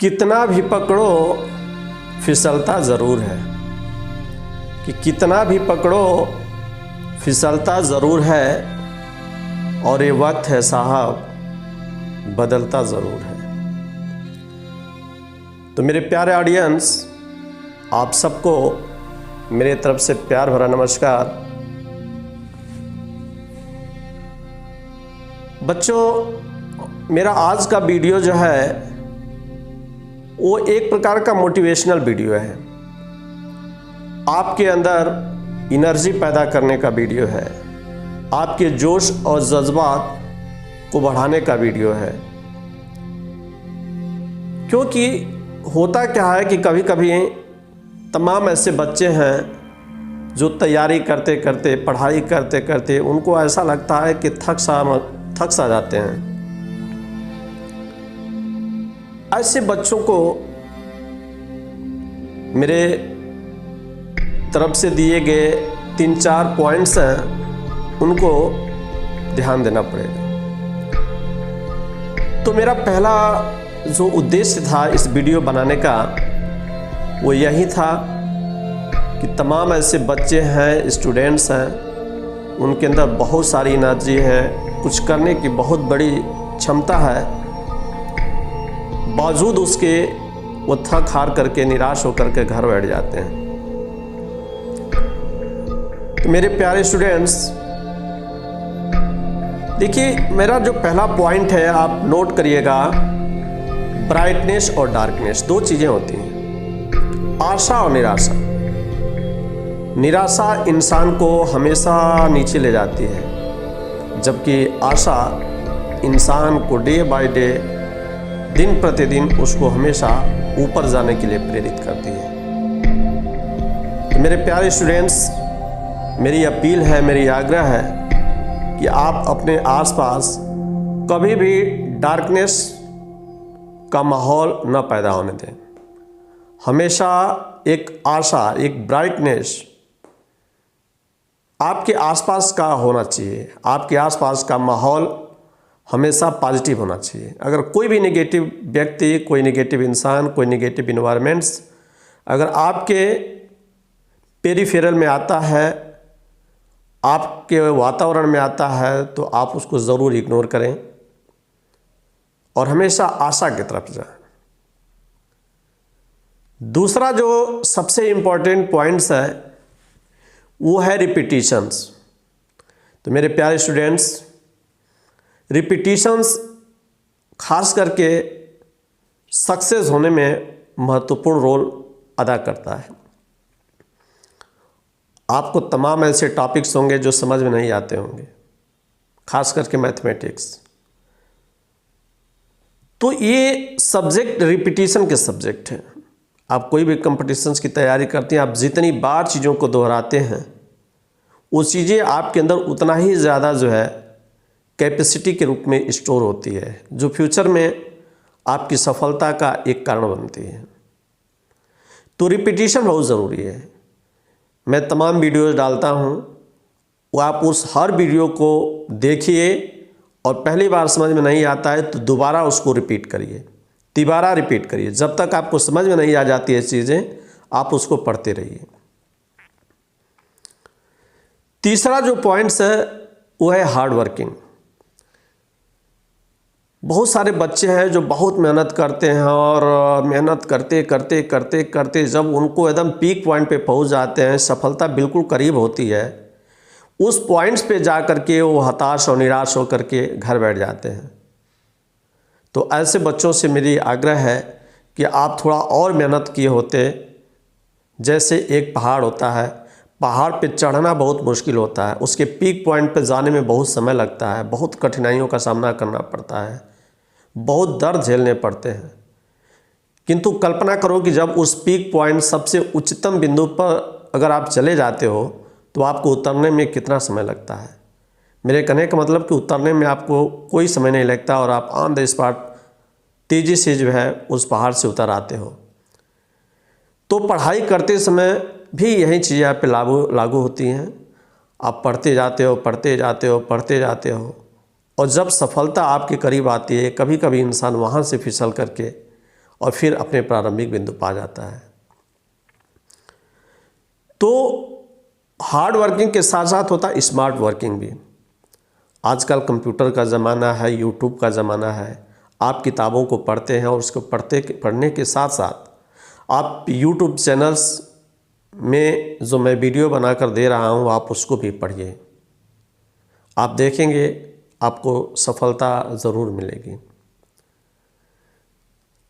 कितना भी पकड़ो फिसलता ज़रूर है, कि कितना भी पकड़ो फिसलता ज़रूर है, और ये वक्त है साहब बदलता ज़रूर है। तो मेरे प्यारे ऑडियंस, आप सबको मेरे तरफ से प्यार भरा नमस्कार। बच्चों, मेरा आज का वीडियो जो है वो एक प्रकार का मोटिवेशनल वीडियो है, आपके अंदर एनर्जी पैदा करने का वीडियो है, आपके जोश और जज्बात को बढ़ाने का वीडियो है। क्योंकि होता क्या है कि कभी कभी तमाम ऐसे बच्चे हैं जो तैयारी करते करते, पढ़ाई करते करते उनको ऐसा लगता है कि थक सा जाते हैं। ऐसे बच्चों को मेरे तरफ से दिए गए 3-4 पॉइंट्स हैं, उनको ध्यान देना पड़ेगा। तो मेरा पहला जो उद्देश्य था इस वीडियो बनाने का वो यही था कि तमाम ऐसे बच्चे हैं, स्टूडेंट्स हैं, उनके अंदर बहुत सारी एनर्जी है, कुछ करने की बहुत बड़ी क्षमता है, बावजूद उसके वो थक हार करके निराश होकर के घर बैठ जाते हैं। तो मेरे प्यारे स्टूडेंट्स, देखिए मेरा जो पहला पॉइंट है आप नोट करिएगा। ब्राइटनेस और डार्कनेस दो चीज़ें होती हैं, आशा और निराशा। निराशा इंसान को हमेशा नीचे ले जाती है, जबकि आशा इंसान को डे बाय डे, दिन प्रतिदिन उसको हमेशा ऊपर जाने के लिए प्रेरित करती है। तो मेरे प्यारे स्टूडेंट्स, मेरी अपील है, मेरी आग्रह है कि आप अपने आसपास कभी भी डार्कनेस का माहौल न पैदा होने दें। हमेशा एक आशा, एक ब्राइटनेस आपके आसपास का होना चाहिए। आपके आसपास का माहौल हमेशा पॉजिटिव होना चाहिए। अगर कोई भी नेगेटिव व्यक्ति, कोई नेगेटिव इंसान, कोई नेगेटिव इन्वायरमेंट्स अगर आपके पेरिफेरल में आता है, आपके वातावरण में आता है, तो आप उसको ज़रूर इग्नोर करें और हमेशा आशा की तरफ जाएं। दूसरा जो सबसे इम्पोर्टेंट पॉइंट्स है वो है रिपीटिशंस। तो मेरे प्यारे स्टूडेंट्स, रिपीटिशंस खास करके सक्सेस होने में महत्वपूर्ण रोल अदा करता है। आपको तमाम ऐसे टॉपिक्स होंगे जो समझ में नहीं आते होंगे, खास करके मैथमेटिक्स। तो ये सब्जेक्ट रिपीटिशन के सब्जेक्ट हैं। आप कोई भी कंपटीशंस की तैयारी करते हैं, आप जितनी बार चीज़ों को दोहराते हैं वो चीज़ें आपके अंदर उतना ही ज़्यादा जो है कैपेसिटी के रूप में स्टोर होती है, जो फ्यूचर में आपकी सफलता का एक कारण बनती है। तो रिपीटिशन बहुत ज़रूरी है। मैं तमाम वीडियोज़ डालता हूँ, वो आप उस हर वीडियो को देखिए और पहली बार समझ में नहीं आता है तो दोबारा उसको रिपीट करिए, तिबारा रिपीट करिए, जब तक आपको समझ में नहीं आ जाती है चीज़ें, आप उसको पढ़ते रहिए। तीसरा जो पॉइंट्स है वो है हार्ड वर्किंग। बहुत सारे बच्चे हैं जो बहुत मेहनत करते हैं और मेहनत करते करते करते करते जब उनको एकदम पीक पॉइंट पे पहुंच जाते हैं, सफलता बिल्कुल करीब होती है, उस पॉइंट्स पे जा कर के वो हताश और निराश होकर के घर बैठ जाते हैं। तो ऐसे बच्चों से मेरी आग्रह है कि आप थोड़ा और मेहनत किए होते। जैसे एक पहाड़ होता है, पहाड़ पे चढ़ना बहुत मुश्किल होता है, उसके पीक पॉइंट पे जाने में बहुत समय लगता है, बहुत कठिनाइयों का सामना करना पड़ता है, बहुत दर्द झेलने पड़ते हैं। किंतु कल्पना करो कि जब उस पीक पॉइंट, सबसे उच्चतम बिंदु पर अगर आप चले जाते हो तो आपको उतरने में कितना समय लगता है। मेरे कहने का मतलब कि उतरने में आपको कोई समय नहीं लगता और आप ऑन द स्पॉट तेज़ी से जो है उस पहाड़ से उतर आते हो। तो पढ़ाई करते समय भी यही चीज़ें आप पे लागू होती हैं। आप पढ़ते जाते हो, पढ़ते जाते हो, पढ़ते जाते हो, और जब सफलता आपके करीब आती है, कभी कभी इंसान वहाँ से फिसल करके और फिर अपने प्रारंभिक बिंदु पा जाता है। तो हार्ड वर्किंग के साथ साथ होता है स्मार्ट वर्किंग भी। आजकल कंप्यूटर का ज़माना है, यूट्यूब का ज़माना है। आप किताबों को पढ़ते हैं और उसको पढ़ने के साथ साथ आप यूट्यूब चैनल्स में जो मैं वीडियो बनाकर दे रहा हूँ आप उसको भी पढ़िए। आप देखेंगे आपको सफलता ज़रूर मिलेगी।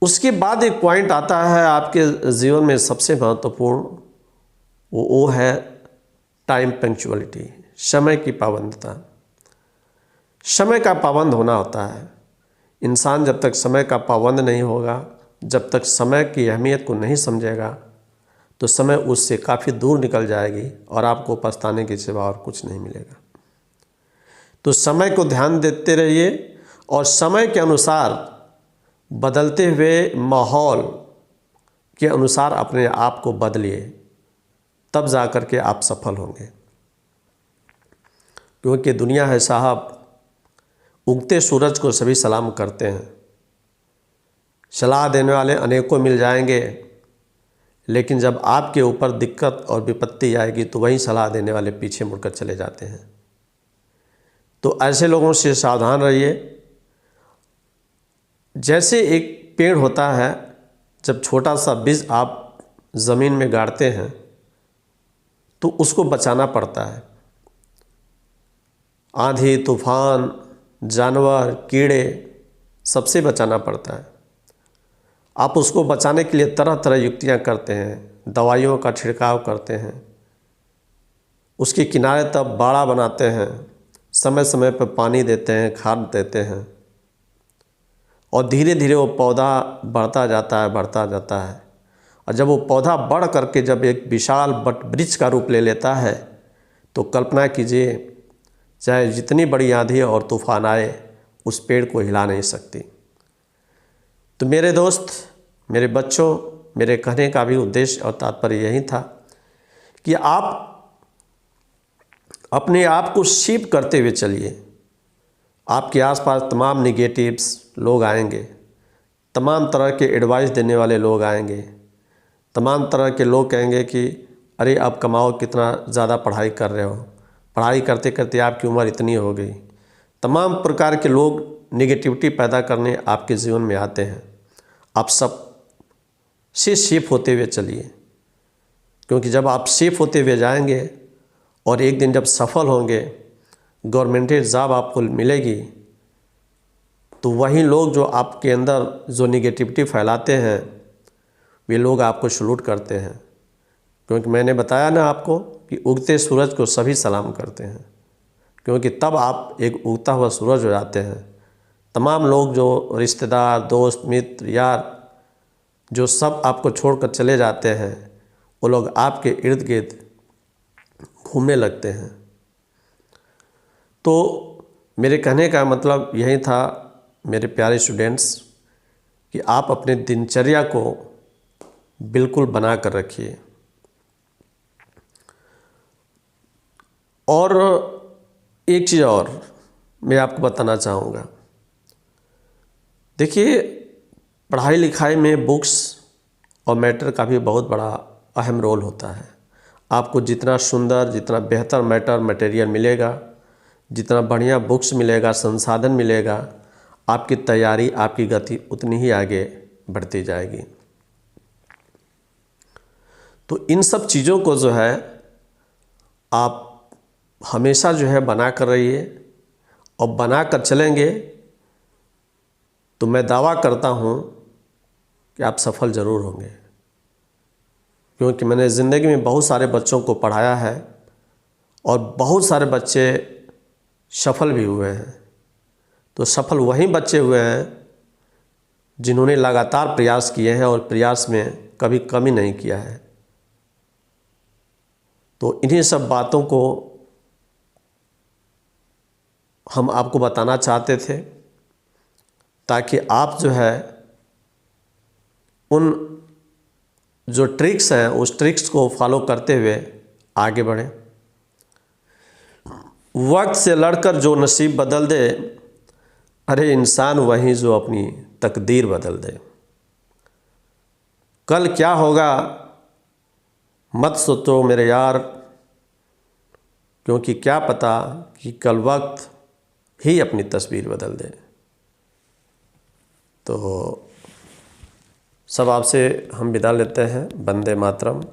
उसके बाद एक पॉइंट आता है आपके जीवन में सबसे महत्वपूर्ण, वो है टाइम पंक्चुअलिटी, समय की पाबंदता। समय का पाबंद होना होता है। इंसान जब तक समय का पाबंद नहीं होगा, जब तक समय की अहमियत को नहीं समझेगा, तो समय उससे काफ़ी दूर निकल जाएगी और आपको पछताने के सिवा और कुछ नहीं मिलेगा। तो समय को ध्यान देते रहिए और समय के अनुसार, बदलते हुए माहौल के अनुसार अपने आप को बदलिए, तब जा कर के आप सफल होंगे। क्योंकि दुनिया है साहब, उगते सूरज को सभी सलाम करते हैं। सलाह देने वाले अनेकों मिल जाएंगे, लेकिन जब आपके ऊपर दिक्कत और विपत्ति आएगी तो वही सलाह देने वाले पीछे मुड़कर चले जाते हैं। तो ऐसे लोगों से सावधान रहिए। जैसे एक पेड़ होता है, जब छोटा सा बीज आप ज़मीन में गाड़ते हैं तो उसको बचाना पड़ता है। आंधी, तूफान, जानवर, कीड़े, सबसे बचाना पड़ता है। आप उसको बचाने के लिए तरह तरह युक्तियां करते हैं, दवाइयों का छिड़काव करते हैं, उसके किनारे तक बाड़ा बनाते हैं, समय समय पर पानी देते हैं, खाद देते हैं, और धीरे धीरे वो पौधा बढ़ता जाता है। और जब वो पौधा बढ़ करके जब एक विशाल वट वृक्ष का रूप ले लेता है, तो कल्पना कीजिए, चाहे जितनी बड़ी आंधी और तूफान आए, उस पेड़ को हिला नहीं सकती। तो मेरे दोस्त, मेरे बच्चों, मेरे कहने का भी उद्देश्य और तात्पर्य यही था कि आप अपने आप को शीप करते हुए चलिए। आपके आसपास तमाम निगेटिव्स लोग आएंगे, तमाम तरह के एडवाइस देने वाले लोग आएंगे, तमाम तरह के लोग कहेंगे कि अरे अब कमाओ, कितना ज़्यादा पढ़ाई कर रहे हो, पढ़ाई करते करते आपकी उम्र इतनी हो गई। तमाम प्रकार के लोग निगेटिविटी पैदा करने आपके जीवन में आते हैं। आप सब से सेफ होते हुए चलिए, क्योंकि जब आप सेफ होते हुए जाएंगे और एक दिन जब सफल होंगे, गवर्नमेंट जॉब आपको मिलेगी, तो वही लोग जो आपके अंदर जो निगेटिविटी फैलाते हैं, वे लोग आपको सलूट करते हैं। क्योंकि मैंने बताया ना आपको कि उगते सूरज को सभी सलाम करते हैं, क्योंकि तब आप एक उगता हुआ सूरज हो जाते हैं। तमाम लोग, जो रिश्तेदार, दोस्त, मित्र, यार, जो सब आपको छोड़कर चले जाते हैं, वो लोग आपके इर्द गिर्द घूमने लगते हैं। तो मेरे कहने का मतलब यही था मेरे प्यारे स्टूडेंट्स, कि आप अपने दिनचर्या को बिल्कुल बना कर रखिए। और एक चीज़ और मैं आपको बताना चाहूँगा। देखिए, पढ़ाई लिखाई में बुक्स और मैटर का भी बहुत बड़ा अहम रोल होता है। आपको जितना सुंदर, जितना बेहतर मटेरियल मिलेगा, जितना बढ़िया बुक्स मिलेगा, संसाधन मिलेगा, आपकी तैयारी, आपकी गति उतनी ही आगे बढ़ती जाएगी। तो इन सब चीज़ों को जो है आप हमेशा जो है बना कर रहिए, और बना कर चलेंगे तो मैं दावा करता हूँ कि आप सफल ज़रूर होंगे। क्योंकि मैंने ज़िंदगी में बहुत सारे बच्चों को पढ़ाया है और बहुत सारे बच्चे सफल भी हुए हैं। तो सफल वही बच्चे हुए हैं जिन्होंने लगातार प्रयास किए हैं और प्रयास में कभी कमी नहीं किया है। तो इन्हीं सब बातों को हम आपको बताना चाहते थे, ताकि आप जो है उन जो ट्रिक्स हैं, उस ट्रिक्स को फॉलो करते हुए आगे बढ़ें। वक्त से लड़कर जो नसीब बदल दे, अरे इंसान वही जो अपनी तकदीर बदल दे। कल क्या होगा मत सोचो मेरे यार, क्योंकि क्या पता कि कल वक्त ही अपनी तस्वीर बदल दे। तो सब आपसे हम विदा लेते हैं। वंदे मातरम।